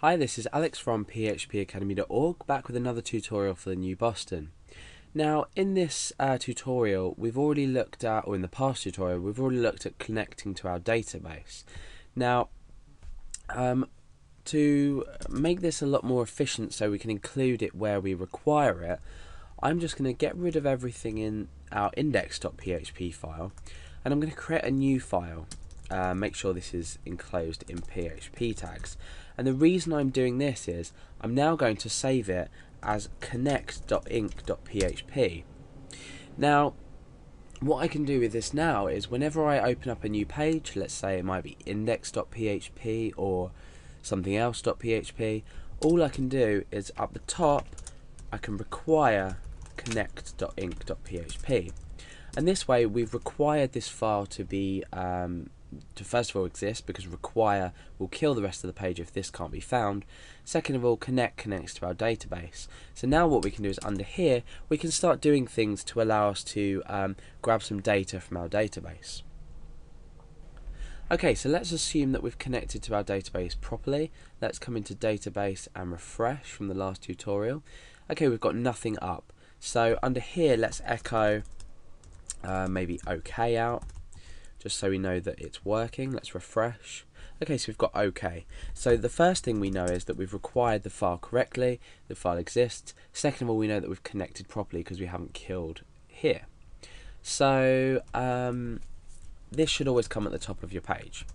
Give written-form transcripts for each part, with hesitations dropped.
Hi, this is Alex from phpacademy.org, back with another tutorial for the New Boston. Now, in this tutorial, we've already looked at, or in the past tutorial, we've already looked at connecting to our database. Now, to make this a lot more efficient so we can include it where we require it, I'm just going to get rid of everything in our index.php file, and I'm going to create a new file. Make sure this is enclosed in PHP tags. And the reason I'm doing this is I'm now going to save it as connect.inc.php. Now, what I can do with this now is whenever I open up a new page, let's say it might be index.php or something else.php, all I can do is up the top I can require connect.inc.php, and this way we've required this file to be to first of all exist, because require will kill the rest of the page if this can't be found. Second of all, connects to our database. So now what we can do is under here we can start doing things to allow us to grab some data from our database. Okay, so let's assume that we've connected to our database properly. Let's come into database and refresh from the last tutorial. Okay, we've got nothing up. So under here let's echo maybe OK out, just so we know that it's working. Let's refresh. Okay, so we've got OK. So the first thing we know is that we've required the file correctly, the file exists. Second of all, we know that we've connected properly because we haven't killed here. So this should always come at the top of your page.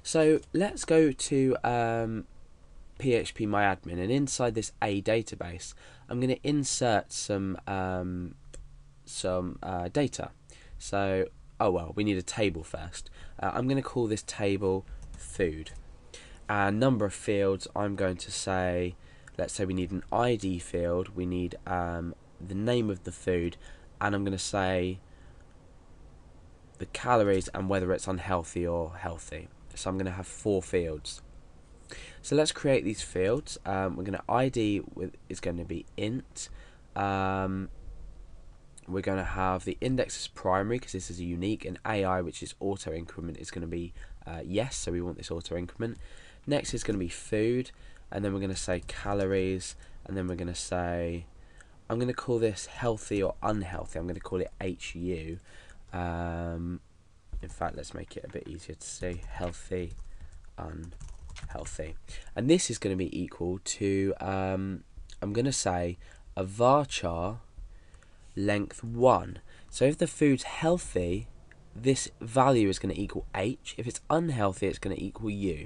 So let's go to PHP My Admin, and inside this A database I'm going to insert some data. So we need a table first. I'm going to call this table food, and number of fields I'm going to say, let's say we need an ID field, we need the name of the food, and I'm going to say the calories and whether it's unhealthy or healthy. So I'm going to have 4 fields. So let's create these fields. We're going to ID is going to be int. We're going to have the index as primary because this is a unique, and AI, which is auto increment, is going to be yes, so we want this auto increment. Next is going to be food, and then we're going to say calories, and then we're going to say, I'm going to call this healthy or unhealthy. I'm going to call it HU. In fact, let's make it a bit easier to say healthy, unhealthy, and this is going to be equal to I'm going to say a varchar length 1. So if the food's healthy, this value is going to equal H. If it's unhealthy, it's going to equal U.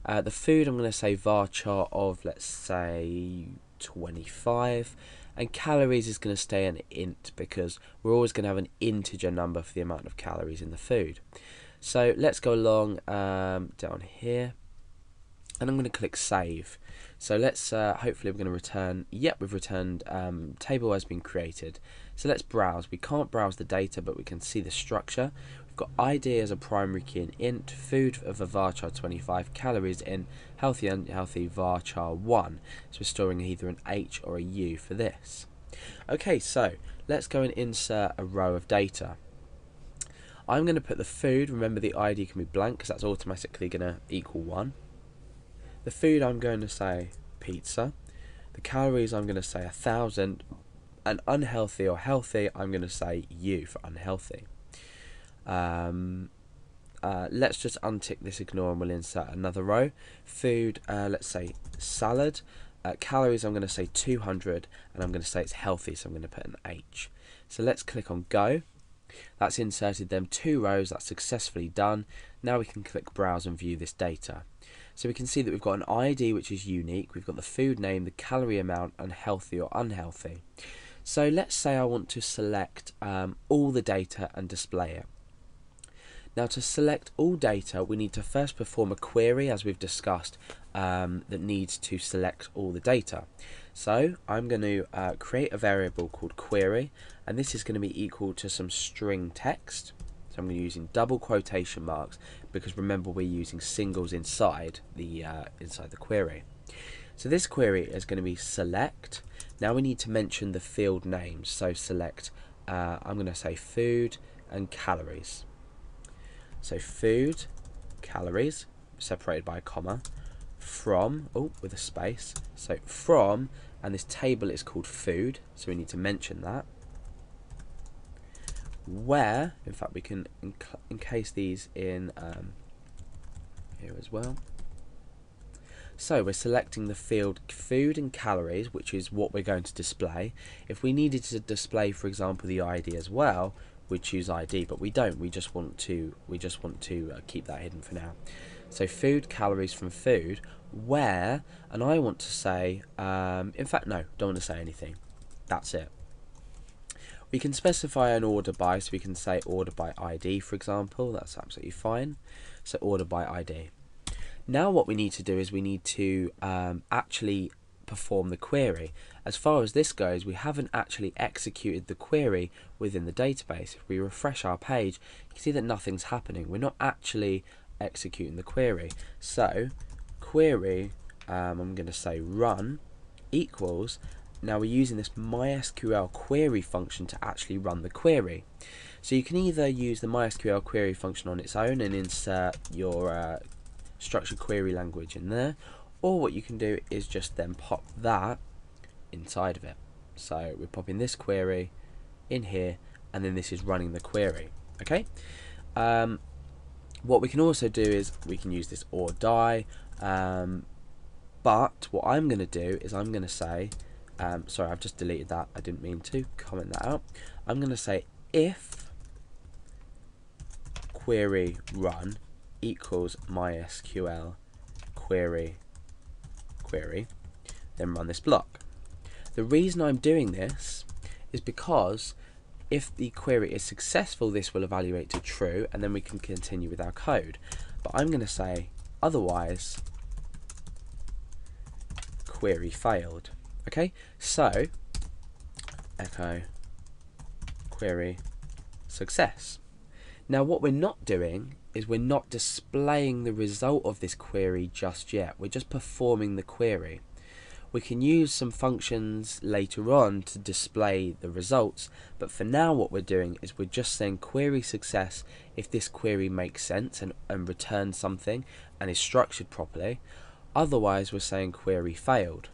The food, I'm going to say varchar of, let's say, 25, and calories is going to stay an int because we're always going to have an integer number for the amount of calories in the food. So let's go along down here, and I'm going to click save. So let's hopefully we're going to return, yep, we've returned table has been created. So let's browse. We can't browse the data, but we can see the structure. We've got ID as a primary key in int, food of a varchar 25, calories in healthy, unhealthy varchar 1. So we're storing either an H or a U for this. Okay, so let's go and insert a row of data. I'm going to put the food, remember the ID can be blank because that's automatically going to equal 1. The food, I'm going to say pizza. The calories, I'm going to say 1,000. And unhealthy or healthy, I'm going to say U for unhealthy. Let's just untick this, ignore, and we'll insert another row. Food, let's say salad. Calories, I'm going to say 200, and I'm going to say it's healthy, so I'm going to put an H. So let's click on go. That's inserted them 2 rows. That's successfully done. Now we can click browse and view this data. So we can see that we've got an ID which is unique, we've got the food name, the calorie amount, and healthy or unhealthy. So let's say I want to select all the data and display it. Now to select all data, we need to first perform a query, as we've discussed, that needs to select all the data. So I'm going to create a variable called query, and this is going to be equal to some string text. So I'm going to be using double quotation marks because remember we're using singles inside the query. So this query is going to be select. Now we need to mention the field names. So select, I'm going to say food and calories. So food, calories, separated by a comma, from, oh, with a space, so from, and this table is called food, so we need to mention that. Where, in fact, we can encase these in here as well. So we're selecting the field food and calories, which is what we're going to display. If we needed to display, for example, the ID as well, we'd choose ID, but we don't. We just want to keep that hidden for now. So food, calories from food, where, and I want to say, in fact, no, don't want to say anything. That's it. We can specify an order by, so we can say order by ID, for example. That's absolutely fine. So order by ID. Now what we need to do is we need to actually perform the query. As far as this goes, we haven't actually executed the query within the database. If we refresh our page, you can see that nothing's happening. We're not actually executing the query. So query, I'm going to say run equals, now we're using this MySQL query function to actually run the query. So you can either use the MySQL query function on its own and insert your structured query language in there, or what you can do is just then pop that inside of it. So we're popping this query in here, and then this is running the query. Okay. What we can also do is we can use this or die, but what I'm going to do is I'm going to say, sorry, I've just deleted that, I didn't mean to comment that out. I'm going to say if query run equals MySQL query, then run this block. The reason I'm doing this is because if the query is successful, this will evaluate to true, and then we can continue with our code. But I'm going to say otherwise query failed. Okay, so echo query success. Now what we're not doing is we're not displaying the result of this query just yet. We're just performing the query. We can use some functions later on to display the results, but for now what we're doing is we're just saying query success if this query makes sense and returns something and is structured properly. Otherwise we're saying query failed.